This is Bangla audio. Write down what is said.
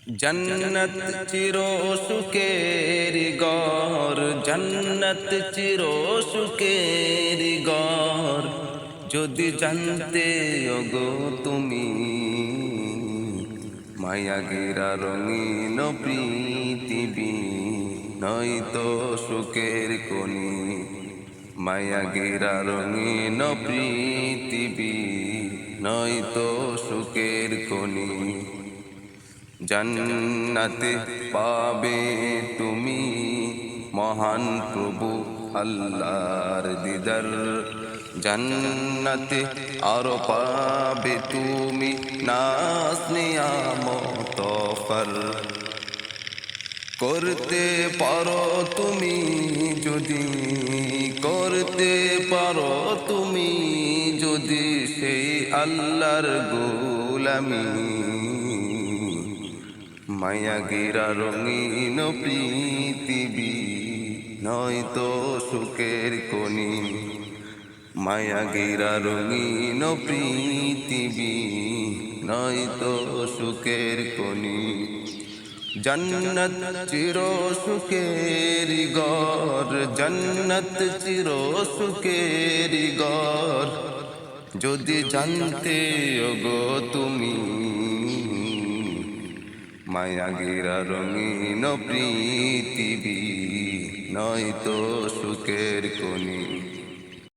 जन्नत चिरो सुकेरी गौर, जन्नत चिरो सुकेरी गौर। যদি জানতে ওগো তুমি মায়া গেরা রঙিন পৃথিবী, নয়তো সুখের কোনি। মায়া গেরা রঙিন পৃথিবী, নয়তো সুখের কোনি। জান্নাতে পাবে তুমি মহান প্রভু আল্লাহর দিদার। জান্নাতে আরো পাবে তুমি নাজ নিয়ামত ফর। করতে পারো তুমি যদি, করতে পারো তুমি যদি সেই আল্লাহর গোলামি। মায়া গেরা রঙিন পৃথিবী, নয়তো সুখের কোনি। মায়া গেরা রঙিন পৃথিবী, নয়তো সুখের কোনি। জন্নত চির সুখের ঘর, জন্নত চির সুখের ঘর। যদি জানতে ওগো তুমি মায়া গেরা রঙিন পৃথিবী, নয়তো সুখের কোনি।